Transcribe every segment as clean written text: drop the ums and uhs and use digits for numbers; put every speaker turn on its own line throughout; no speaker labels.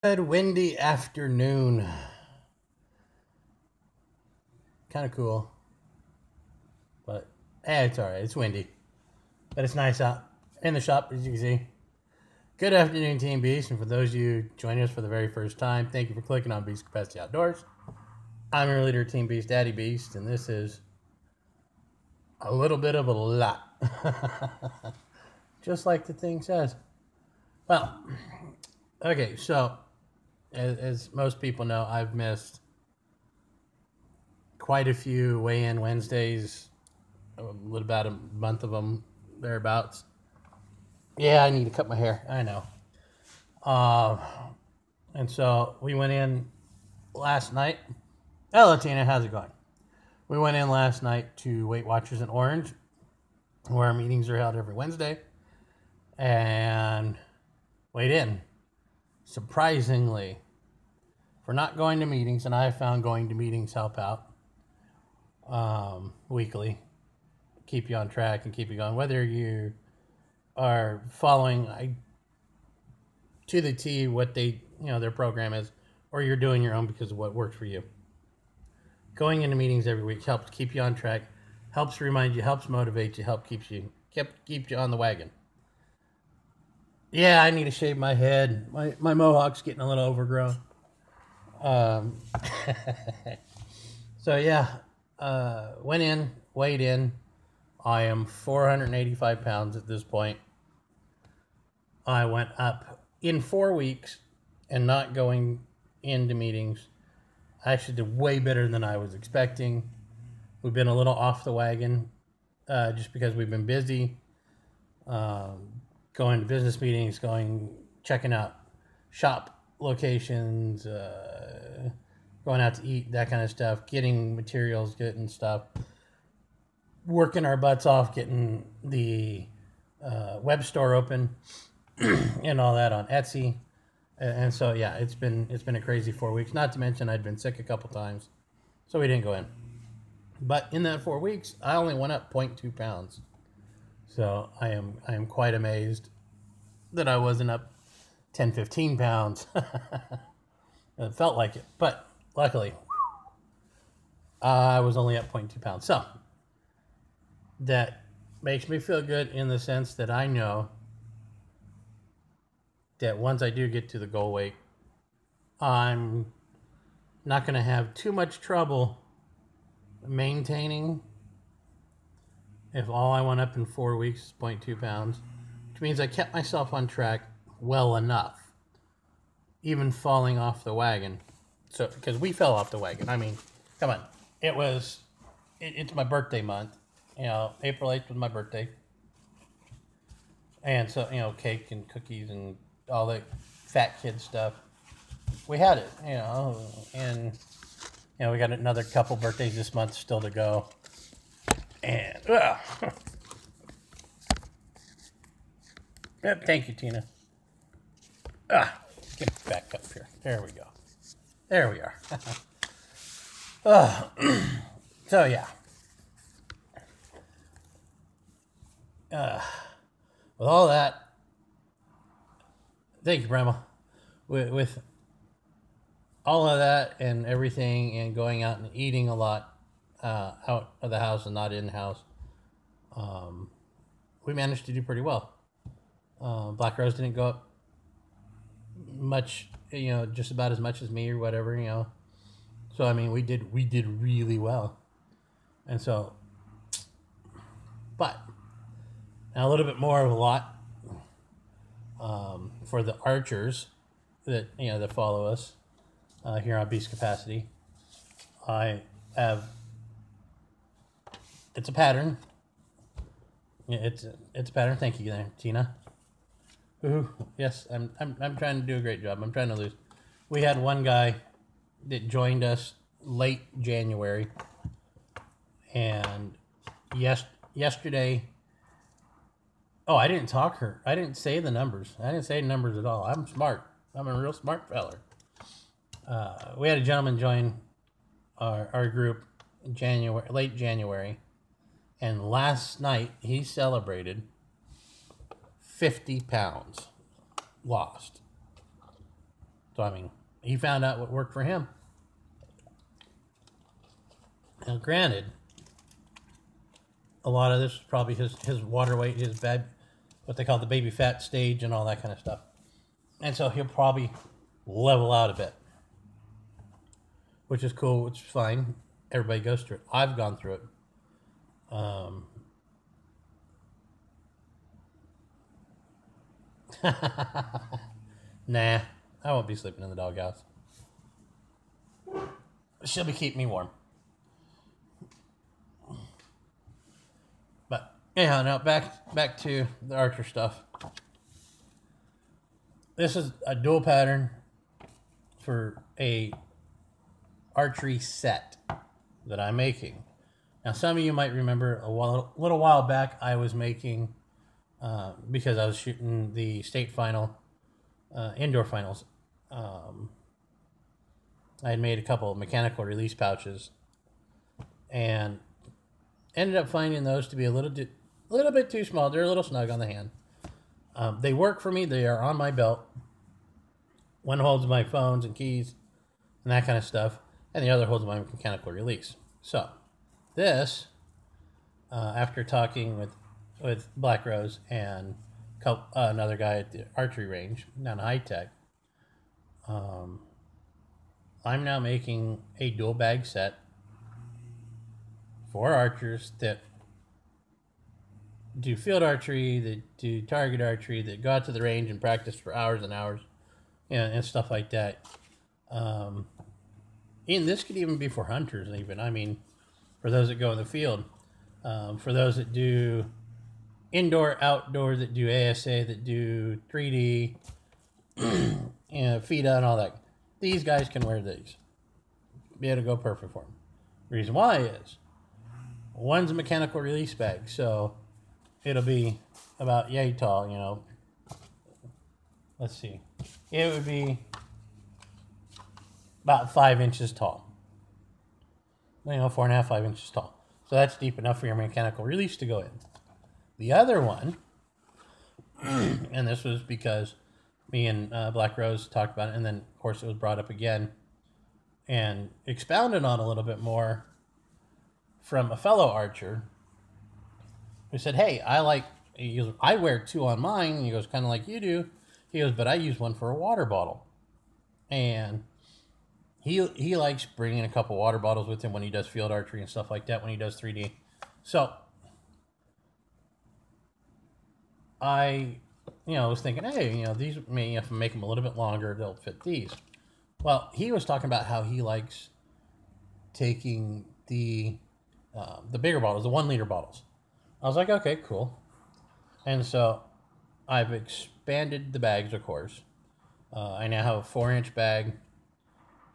Good windy afternoon. Kind of cool, but it's all right. It's windy, but it's nice out in the shop, as you can see. Good afternoon, Team Beast, and for those of you joining us for the very first time, thank you for clicking on Beast Capacity Outdoors. I'm your leader, Team Beast, Daddy Beast, and this is a little bit of a lot, just like the thing says. Well, okay, so as most people know, I've missed quite a few weigh-in Wednesdays, about a month of them, thereabouts. Yeah, I need to cut my hair. I know. And so we went in last night. Hello, Tina. How's it going? We went in last night to Weight Watchers in Orange, where our meetings are held every Wednesday, and weighed in. Surprisingly, for not going to meetings, and I found going to meetings help out weekly, keep you on track and keep you going. Whether you are following to the T what they, their program is, or you're doing your own because of what works for you. Going into meetings every week helps keep you on track, helps remind you, helps motivate you, keeps you on the wagon. Yeah, I need to shave my head. My mohawk's getting a little overgrown. So yeah, went in, weighed in. I am 485 pounds at this point. I went up in 4 weeks and not going into meetings. I actually did way better than I was expecting. We've been a little off the wagon just because we've been busy. Going to business meetings, checking out shop locations, going out to eat, that kind of stuff, getting materials, getting stuff, working our butts off, getting the web store open and all that on Etsy. And so, yeah, it's been a crazy 4 weeks. Not to mention I'd been sick a couple times, so we didn't go in. But in that 4 weeks, I only went up 0.2 pounds. So I am quite amazed that I wasn't up 10, 15 pounds. It felt like it, but luckily I was only up 0.2 pounds. So that makes me feel good in the sense that I know that once I do get to the goal weight, I'm not going to have too much trouble maintaining if all I went up in 4 weeks is 0.2 pounds, which means I kept myself on track well enough, even falling off the wagon. So, because we fell off the wagon. I mean, come on. It's my birthday month. April 8th was my birthday. And so, cake and cookies and all the fat kid stuff. We had it, and, we got another couple birthdays this month still to go. And, yep, thank you, Tina. Get back up here. There we go. There we are. So, yeah. With all that, thank you, Primal. With all of that and everything and going out and eating a lot out of the house and not in-house, we managed to do pretty well. Black Rose didn't go up much, just about as much as me or whatever, So, I mean, we did really well. And so, but now a little bit more of a lot for the archers that, that follow us here on Beast Capacity. It's a pattern. Yeah, it's a pattern. Thank you there, Tina. Ooh, yes, I'm trying to do a great job. I'm trying to lose. We had one guy that joined us late January, and yesterday. Oh, I didn't say the numbers. I didn't say numbers at all. I'm smart. I'm a real smart feller. We had a gentleman join our group in late January, and last night he celebrated 50 pounds lost. So, I mean, he found out what worked for him. Now, granted, a lot of this is probably his water weight, his bad, what they call the baby fat stage and all that kind of stuff. And so he'll probably level out a bit, which is cool, which is fine. Everybody goes through it. I've gone through it. Nah, I won't be sleeping in the doghouse. She'll be keeping me warm. But anyhow, now back to the archer stuff. This is a dual pattern for a archery set that I'm making. Now, some of you might remember a little while back I was making, because I was shooting the state final, indoor finals. I had made a couple of mechanical release pouches and ended up finding those to be a little bit too small. They're a little snug on the hand. They work for me. They are on my belt. One holds my phones and keys and that kind of stuff, and the other holds my mechanical release. So this, after talking with Black Rose and another guy at the archery range down High Tech, I'm now making a dual bag set for archers that do field archery, that do target archery, that go out to the range and practice for hours and hours, and stuff like that. And this could even be for hunters, even. I mean, for those that go in the field, for those that do indoor, outdoor, that do ASA, that do 3D, and FIDA and all that. These guys can wear these. Be able to go perfect for them. Reason why is, one's a mechanical release bag, so it'll be about yay tall, you know. Let's see. It would be about 5 inches tall. You know, 4.5, 5 inches tall. So that's deep enough for your mechanical release to go in. The other one, and this was because me and Black Rose talked about it, and then, of course, it was brought up again and expounded on a little bit more from a fellow archer who said, hey, he goes, I wear 2 on mine. He goes, kind of like you do. He goes, but I use one for a water bottle. And he likes bringing a couple water bottles with him when he does field archery and stuff like that, when he does 3D. So I was thinking, hey, these may, if I make them a little bit longer, they'll fit these. Well, he was talking about how he likes taking the bigger bottles, the 1 liter bottles. I was like, okay, cool. And so I've expanded the bags, of course. I now have a 4-inch bag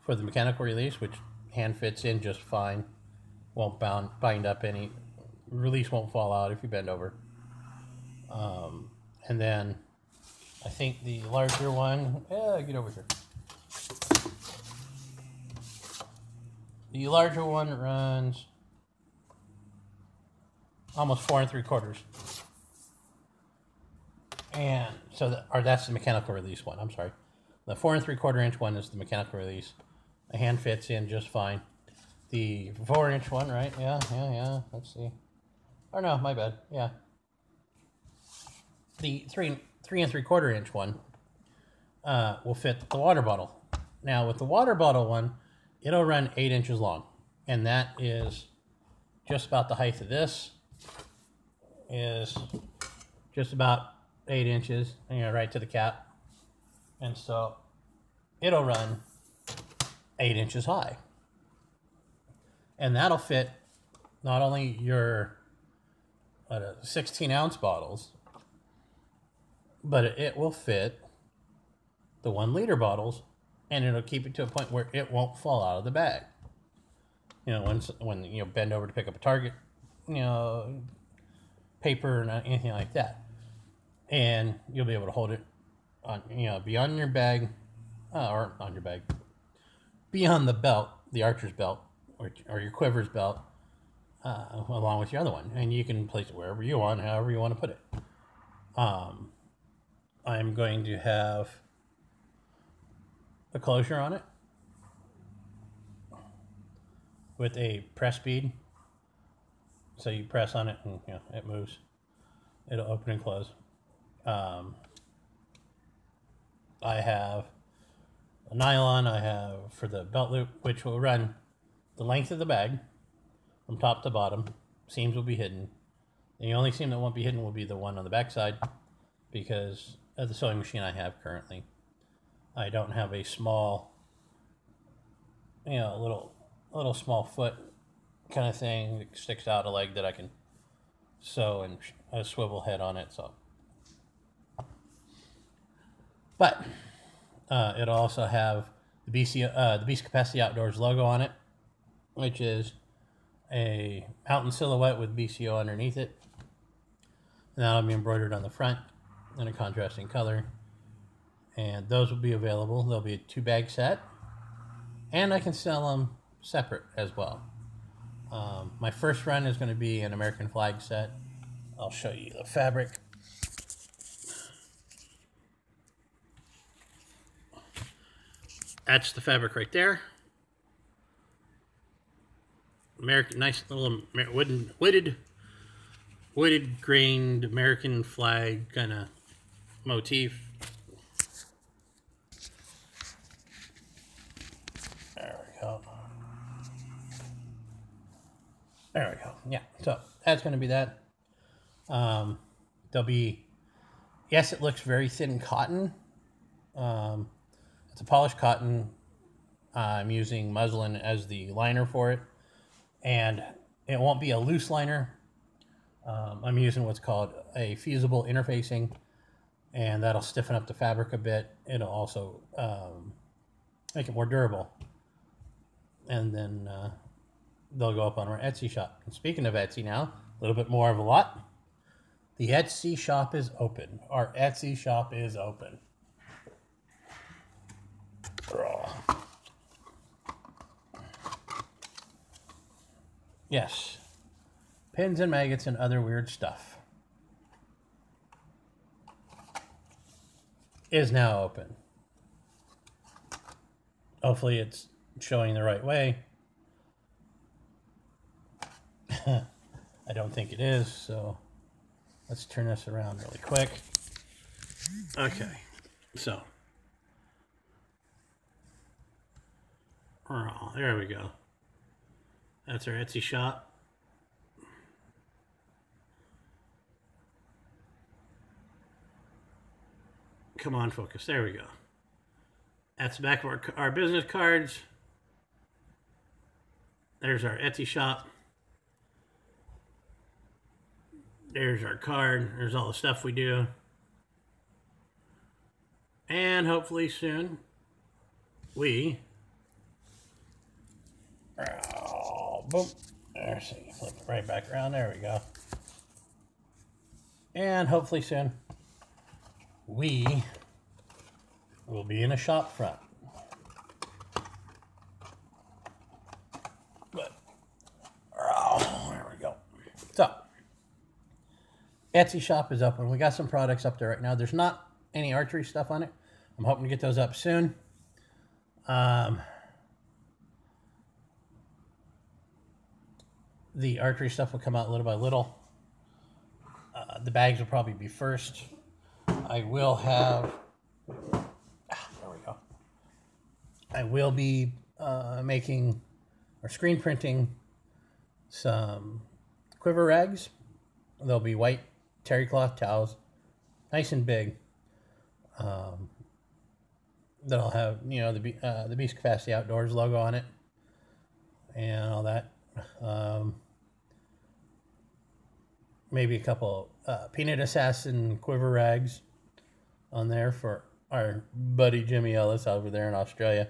for the mechanical release, which hand fits in just fine. Won't bind up any. Release won't fall out if you bend over. And then I think the larger one, get over here. The larger one runs almost 4 3/4. And so, that's the mechanical release one. I'm sorry. The 4 3/4 one is the mechanical release. The hand fits in just fine. The 4-inch one, right? Yeah. Let's see. Oh no, my bad. Yeah. The 3 3/4 one will fit the water bottle. Now with the water bottle one, it'll run 8 inches long, and that is just about the height of this. Is just about 8 inches, right to the cap, and so it'll run 8 inches high, and that'll fit not only your 16-ounce bottles, but it will fit the 1 liter bottles, and it'll keep it to a point where it won't fall out of the bag. When you bend over to pick up a target, paper or anything like that, and you'll be able to hold it on, beyond your bag, or on your bag, beyond the belt, the archer's belt, or your quiver's belt, along with your other one, and you can place it wherever you want, however you want to put it. I'm going to have a closure on it with a press bead. So you press on it and it moves. It'll open and close. I have a nylon I have for the belt loop, which will run the length of the bag from top to bottom. Seams will be hidden. The only seam that won't be hidden will be the one on the back side, because of the sewing machine I have currently. I don't have a small, little small foot kind of thing that sticks out a leg that I can sew and a swivel head on it. So, but it'll also have the Beast Capacity Outdoors logo on it, which is a mountain silhouette with BCO underneath it. And that'll be embroidered on the front in a contrasting color. And those will be available. There'll be a 2-bag set. And I can sell them separate as well. My first run is going to be an American flag set. I'll show you the fabric. That's the fabric right there. American, nice little wooded grained American flag kind of motif. There we go. There we go. Yeah, so that's going to be that. There'll be, yes, it looks very thin cotton. It's a polished cotton. I'm using muslin as the liner for it. And it won't be a loose liner. I'm using what's called a fusible interfacing, and that'll stiffen up the fabric a bit. It'll also make it more durable. And then they'll go up on our Etsy shop. And speaking of Etsy now, a little bit more of a lot. The Etsy shop is open. Our Etsy shop is open. Yes. Pins and maggots and other weird stuff is now open. Hopefully it's showing the right way. I don't think it is, so let's turn this around really quick. Okay, so there we go. That's our Etsy shop. Come on, focus. There we go. That's the back of our business cards. There's our Etsy shop. There's our card. There's all the stuff we do. And hopefully soon we... boom. There, so you flip it right back around. There we go. And hopefully soon we will be in a shop front. But, there we go. So, Etsy shop is open. We got some products up there right now. There's not any archery stuff on it. I'm hoping to get those up soon. The archery stuff will come out little by little. The bags will probably be first. I will have... there we go. I will be making or screen printing some quiver rags. They'll be white terry cloth towels, nice and big. That'll have, you know, the Beast Capacity Outdoors logo on it and all that. Maybe a couple Peanut Assassin quiver rags on there for our buddy Jimi Ellis over there in Australia.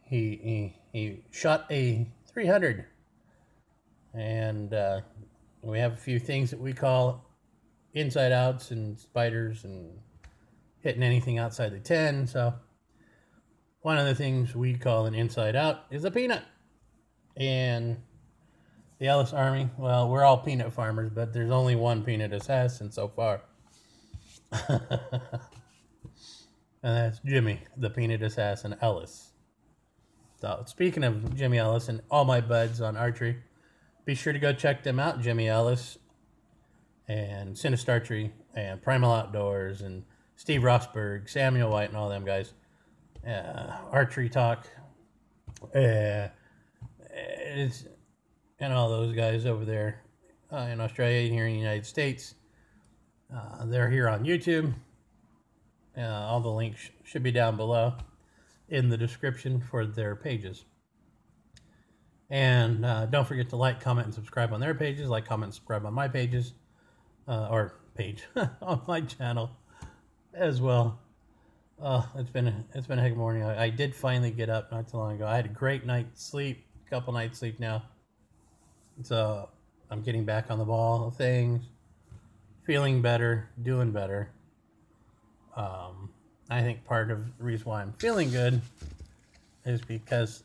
He shot a 300, and we have a few things that we call inside outs and spiders and hitting anything outside the 10. So one of the things we call an inside out is a peanut. And the Ellis Army, well, we're all peanut farmers, but there's only one Peanut Assassin so far. And that's Jimi, the Peanut Assassin Ellis. So, speaking of Jimi Ellis and all my buds on archery, be sure to go check them out, Jimi Ellis and Sinastarchery and Primal Outdoors and Steve Rosburg, Samuel White, and all them guys. Archery Talk. It's, and all those guys over there in Australia and here in the United States. They're here on YouTube. All the links should be down below in the description for their pages. And don't forget to like, comment, and subscribe on their pages. Like, comment, and subscribe on my pages. Or page on my channel as well. It's been a heck of a morning. I did finally get up not too long ago. I had a great night's sleep, a couple nights sleep now. So I'm getting back on the ball of things, feeling better, doing better. I think part of the reason why I'm feeling good is because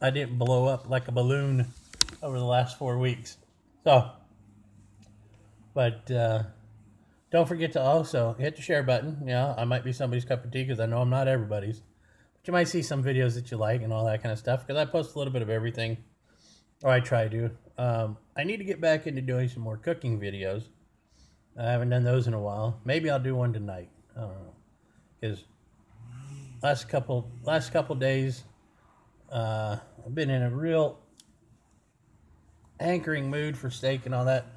I didn't blow up like a balloon over the last 4 weeks. So, but don't forget to also hit the share button. Yeah, I might be somebody's cup of tea because I know I'm not everybody's. But you might see some videos that you like and all that kind of stuff because I post a little bit of everything, or I try to. I need to get back into doing some more cooking videos. I haven't done those in a while. Maybe I'll do one tonight. I don't know, because last couple days I've been in a real hankering mood for steak and all that.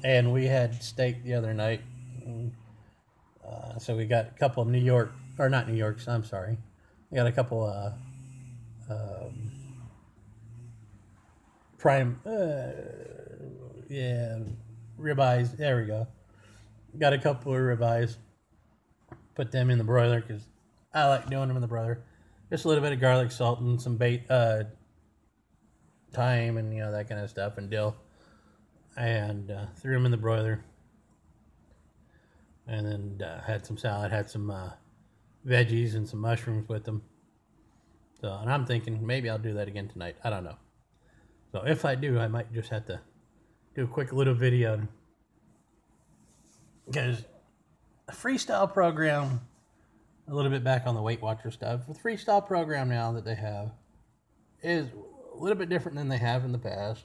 And we had steak the other night. So we got a couple of New York, or not New Yorks, I'm sorry. We got a couple prime, ribeyes. There we go. Got a couple of ribeyes. Put them in the broiler because I like doing them in the broiler. Just a little bit of garlic, salt, and some thyme, and that kind of stuff, and dill. And threw them in the broiler. And then had some salad, had some veggies and some mushrooms with them. So, and I'm thinking maybe I'll do that again tonight. I don't know. So if I do, I might just have to do a quick little video, because a freestyle program, a little bit back on the Weight Watcher stuff, the freestyle program now that they have is a little bit different than they have in the past.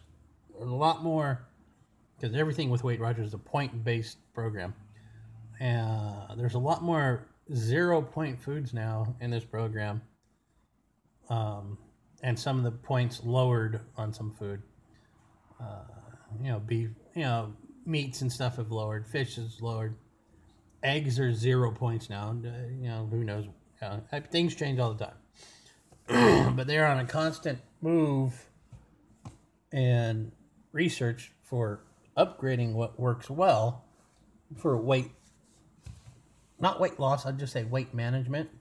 There's a lot more, because everything with Weight Watchers is a point-based program. There's a lot more 0-point foods now in this program, and some of the points lowered on some food. Beef, meats and stuff have lowered. Fish is lowered. Eggs are 0 points now. Who knows? Things change all the time. But they're on a constant move and research for upgrading what works well for weight, not weight loss, I'd just say weight management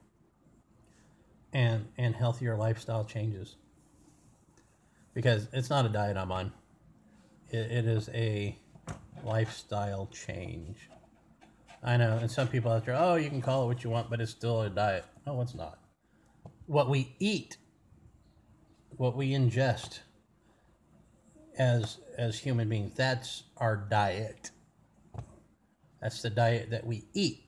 and healthier lifestyle changes. Because it's not a diet I'm on. It is a lifestyle change. I know, and some people out there, oh, you can call it what you want, but it's still a diet. No, it's not. What we eat, what we ingest as human beings, that's our diet. That's the diet that we eat.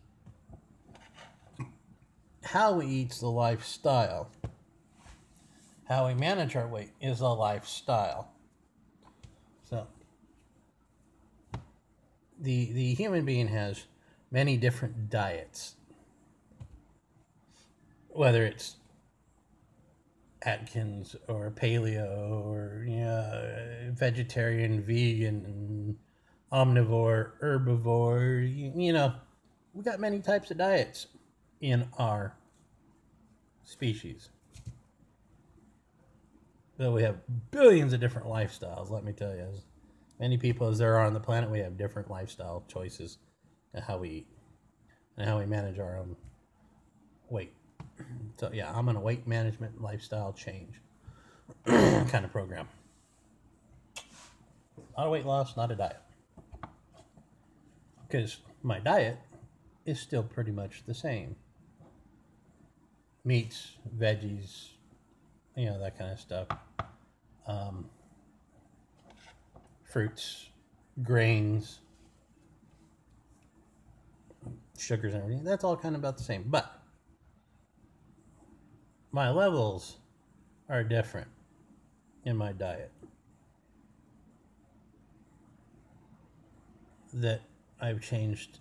How we eat's the lifestyle. How we manage our weight is a lifestyle. So, the human being has many different diets. Whether it's Atkins or paleo or vegetarian, vegan, omnivore, herbivore, we got many types of diets in our species. So we have billions of different lifestyles, let me tell you. As many people as there are on the planet, we have different lifestyle choices and how we eat and how we manage our own weight. So yeah, I'm on a weight management lifestyle change kind of program. Not a weight loss, not a diet. Because my diet is still pretty much the same. Meats, veggies, that kind of stuff. Fruits, grains, sugars and everything. That's all kind of about the same. But my levels are different in my diet. That I've changed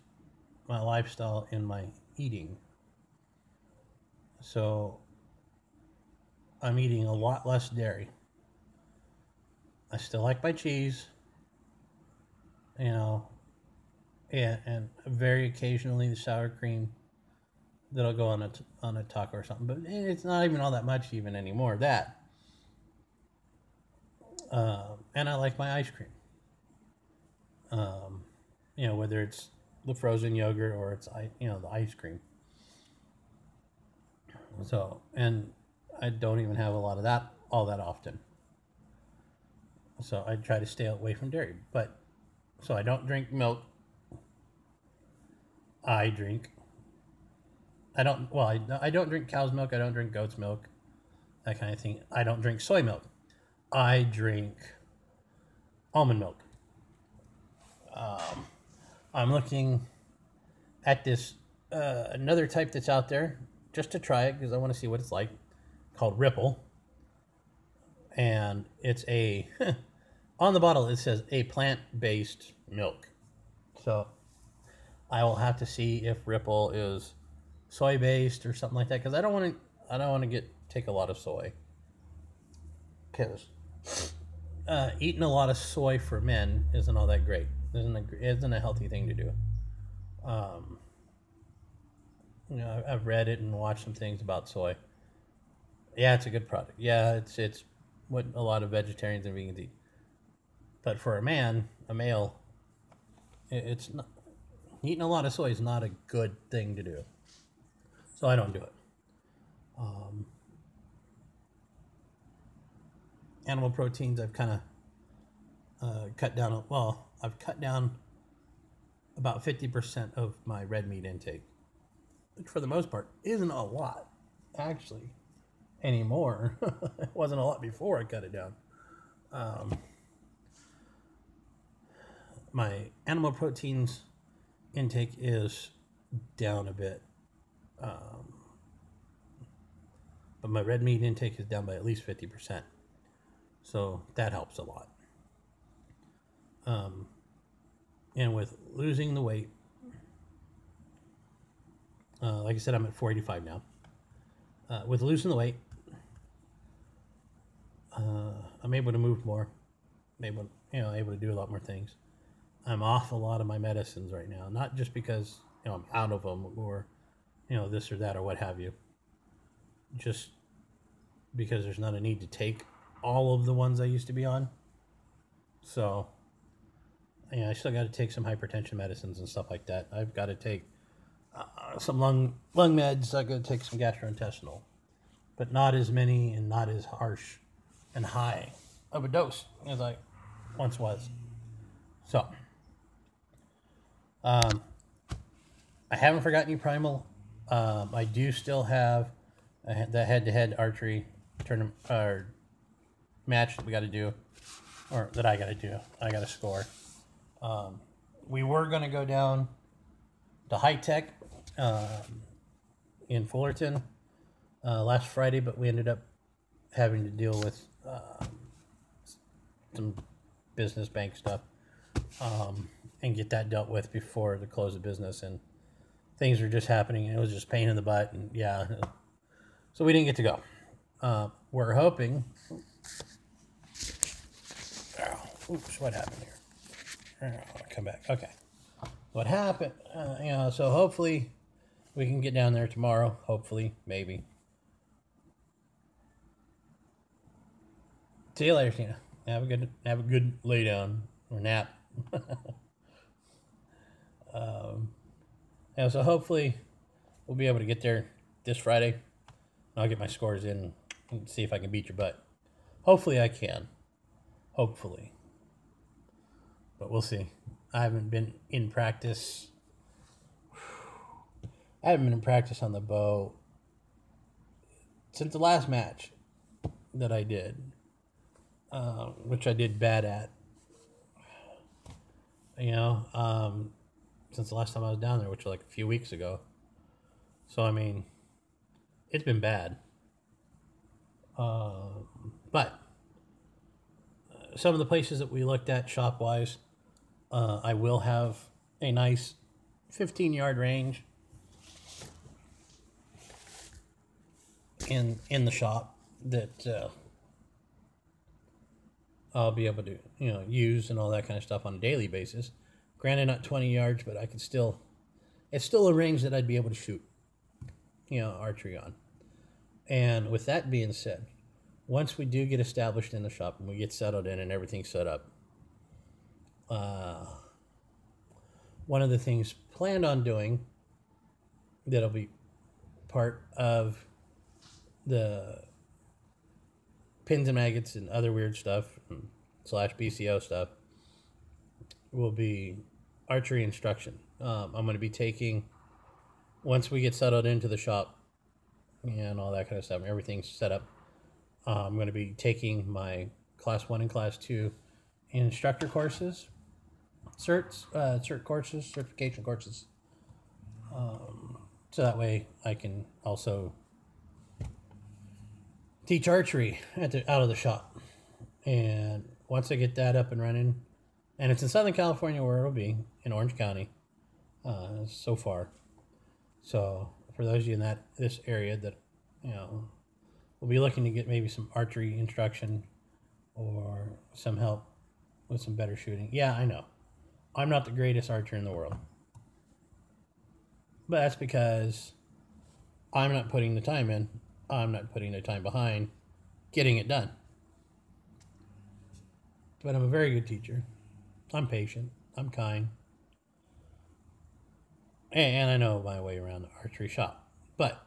my lifestyle in my eating. So I'm eating a lot less dairy. I still like my cheese, and very occasionally the sour cream that'll go on a taco or something. But it's not even all that much even anymore. That, and I like my ice cream. Whether it's the frozen yogurt or it's the ice cream. So, and I don't even have a lot of that all that often. So I try to stay away from dairy. So I don't drink milk. I don't drink cow's milk. I don't drink goat's milk. That kind of thing. I don't drink soy milk. I drink almond milk. I'm looking at this another type that's out there just to try it because I want to see what it's like, called Ripple. And it's on the bottle it says a plant-based milk. So I will have to see if Ripple is soy-based or something like that, because I don't want to take a lot of soy, because eating a lot of soy for men isn't all that great. Isn't a healthy thing to do. I've read it and watched some things about soy. Yeah, it's a good product. Yeah, it's what a lot of vegetarians and vegans eat. But for a male, it's not. Eating a lot of soy is not a good thing to do. So I don't do it. Animal proteins, I've kind of cut down. I've cut down about 50% of my red meat intake, which for the most part isn't a lot, actually, anymore. It wasn't a lot before I cut it down. My animal proteins intake is down a bit, but my red meat intake is down by at least 50%, so that helps a lot. And with losing the weight, like I said, I'm at 485 now. With losing the weight, I'm able to move more, able to do a lot more things. I'm off a lot of my medicines right now, not just because I'm out of them or this or that or what have you, just because there's not a need to take all of the ones I used to be on. So I still got to take some hypertension medicines and stuff like that. I've got to take some lung meds. I've got to take some gastrointestinal, but not as many and not as harsh and high of a dose as I once was. So I haven't forgotten you, Primal. I do still have the head-to-head archery tournament or match that we got to do, or that I got to do. I got to score. We were going to go down to High Tech in Fullerton last Friday, but we ended up having to deal with some business bank stuff and get that dealt with before the close of business, and things were just happening, and it was just pain in the butt, and so we didn't get to go. We're hoping. Oops, what happened here? I'll come back. Okay. What happened? So hopefully we can get down there tomorrow. Hopefully, maybe. See you later, Tina. Have a good lay down or nap. So hopefully we'll be able to get there this Friday. I'll get my scores in and see if I can beat your butt. Hopefully I can. Hopefully. But we'll see. I haven't been in practice. I haven't been in practice on the bow since the last match that I did, which I did bad at. since the last time I was down there, which was like a few weeks ago. So, I mean, it's been bad. But some of the places that we looked at shop-wise, I will have a nice 15-yard range in the shop that I'll be able to, use and all that kind of stuff on a daily basis. Granted, not 20 yards, but I can still, it's still a range that I'd be able to shoot, archery on. And with that being said, once we do get established in the shop and we get settled in and everything's set up, one of the things planned on doing that'll be part of the pins and maggots and other weird stuff / BCO stuff will be archery instruction. I'm going to be taking, once we get settled into the shop and all that kind of stuff, and everything's set up, I'm going to be taking my Class 1 and Class 2 instructor courses, certification courses. So that way I can also teach archery out of the shop. And once I get that up and running, and it's in Southern California where it'll be, in Orange County, so far. So for those of you in this area that, we'll be looking to get maybe some archery instruction or some help with some better shooting. Yeah, I know. I'm not the greatest archer in the world. But that's because I'm not putting the time in. I'm not putting the time behind getting it done. But I'm a very good teacher. I'm patient. I'm kind. And I know my way around the archery shop. But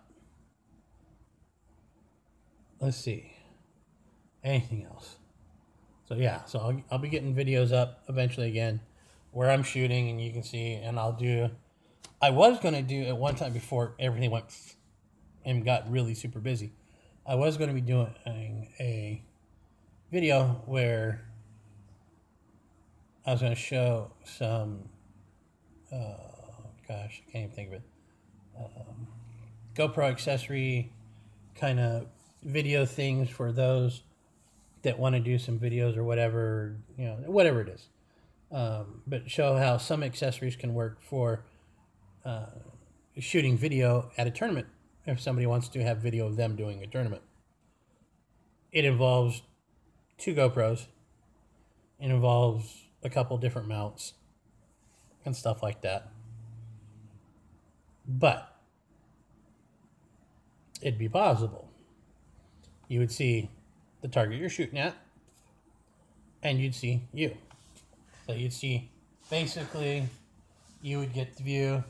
let's see. Anything else? So yeah, so I'll be getting videos up eventually again where I'm shooting, and you can see, and I was going to do at one time before everything went and got really super busy. I was going to be doing a video where I was going to show some, gosh, I can't even think of it, GoPro accessory kind of video things for those that want to do some videos or whatever, whatever it is. But show how some accessories can work for shooting video at a tournament if somebody wants to have video of them doing a tournament. It involves 2 GoPros. It involves a couple different mounts and stuff like that. But it'd be possible. You would see the target you're shooting at, and you'd see you. So you'd see, basically, you would get the view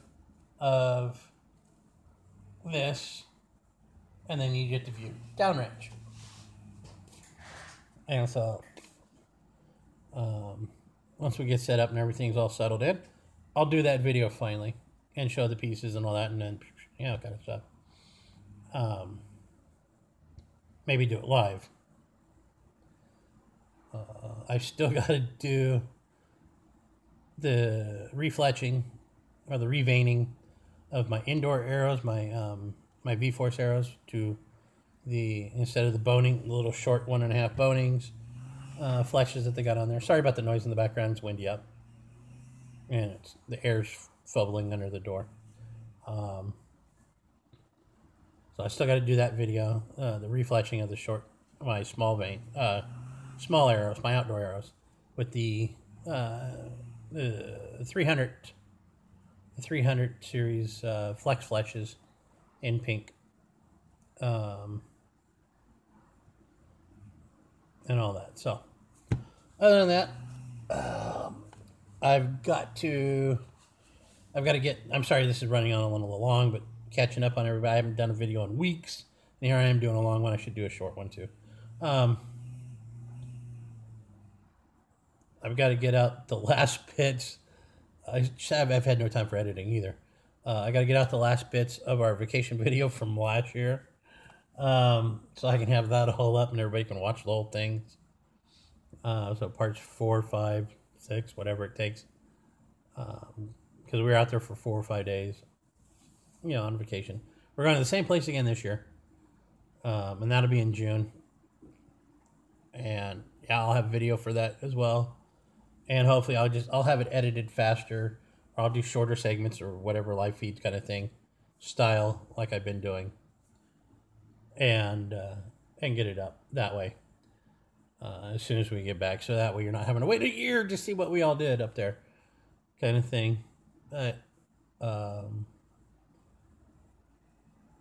of this, and then you get the view downrange. And so, once we get set up and everything's all settled in, I'll do that video finally and show the pieces and all that, and then, kind of stuff. Maybe do it live. I've still got to do the refletching or the reveining of my indoor arrows, my V-Force arrows, to instead of the boning, the little short 1.5 bonings, fletches that they got on there. Sorry about the noise in the background. It's windy up, and the air's fumbling under the door. So I still got to do that video, the refletching of the my small arrows, my outdoor arrows, with the 300 series flex fletches in pink, and all that. So other than that, I've got to get, I'm sorry this is running on a little long, but catching up on everybody. I haven't done a video in weeks, and here I am doing a long one. I should do a short one too. I've got to get out the last bits. I've had no time for editing either. I got to get out the last bits of our vacation video from last year, so I can have that all up and everybody can watch the whole thing. So parts 4, 5, 6, whatever it takes, because we were out there for 4 or 5 days, you know, on vacation. We're going to the same place again this year, and that'll be in June. And yeah, I'll have video for that as well. And hopefully I'll have it edited faster, or I'll do shorter segments or whatever live feed kind of thing style like I've been doing, and get it up that way as soon as we get back, so that way you're not having to wait a year to see what we all did up there, kind of thing. But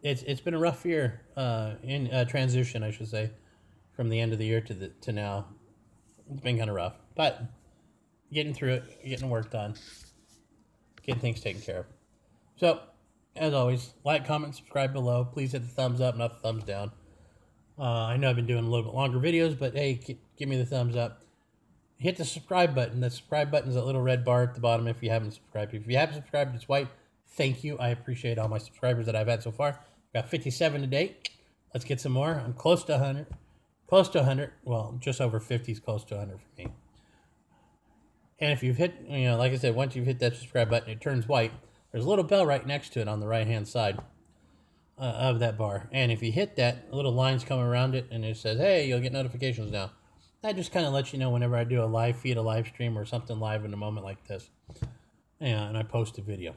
it's been a rough year in transition, I should say, from the end of the year to now. It's been kind of rough, but getting through it, getting work done, getting things taken care of. So, as always, like, comment, subscribe below. Please hit the thumbs up, not the thumbs down. I know I've been doing a little bit longer videos, but hey, give me the thumbs up. Hit the subscribe button. The subscribe button is that little red bar at the bottom if you haven't subscribed. If you haven't subscribed, it's white. Thank you. I appreciate all my subscribers that I've had so far. Got 57 to date. Let's get some more. I'm close to 100. Close to 100. Well, just over 50 is close to 100 for me. And if you've hit, you know, like I said, once you've hit that subscribe button, it turns white. There's a little bell right next to it on the right-hand side of that bar. And if you hit that, little lines come around it, and it says, hey, you'll get notifications now. That just kind of lets you know whenever I do a live feed, a live stream, or something live in a moment like this. Yeah, and I post a video.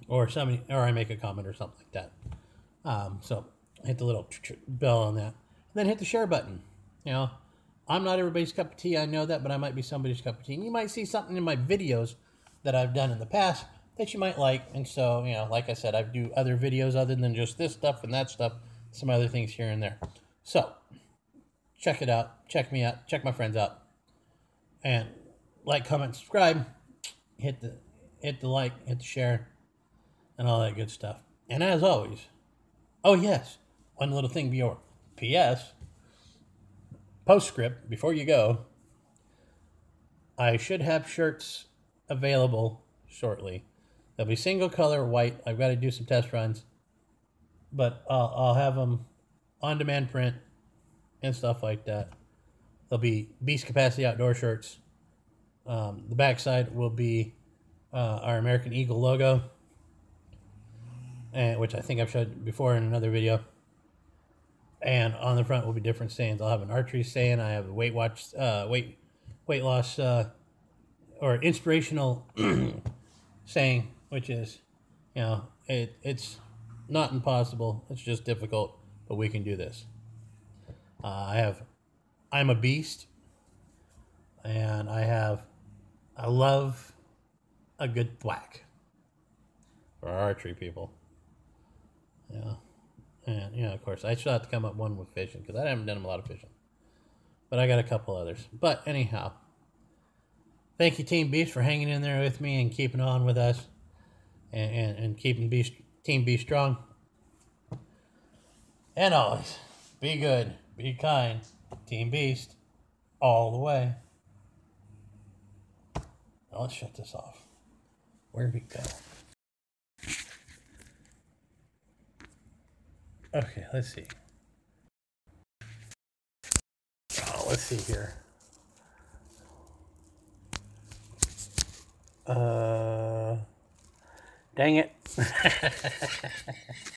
Or I make a comment or something like that. So hit the little bell on that. And then hit the share button. You know, I'm not everybody's cup of tea, I know that, but I might be somebody's cup of tea. And you might see something in my videos that I've done in the past that you might like. And so, you know, like I said, I do other videos other than just this stuff and that stuff, some other things here and there. So, check it out, check me out, check my friends out. And like, comment, subscribe, hit the like, hit the share, and all that good stuff. And as always, oh yes, one little thing before P.S. Postscript, before you go, I should have shirts available shortly. They'll be single color white. I've got to do some test runs, but I'll have them on demand print and stuff like that. They'll be Beast Capacity Outdoor shirts. The backside will be our American Eagle logo, which I think I've showed before in another video. And on the front will be different sayings. I'll have an archery saying. I have a weight loss, or inspirational saying, which is, you know, it's not impossible. It's just difficult, but we can do this. I'm a beast, and I love a good thwack for our archery people. Yeah. And, you know, of course, I still have to come up one with fishing, because I haven't done a lot of fishing. But I got a couple others. But anyhow, thank you, Team Beast, for hanging in there with me and keeping on with us. And keeping Team Beast strong. And always, be good, be kind, Team Beast, all the way. Now let's shut this off. Where did we go? Okay, let's see. Oh, let's see here. Dang it.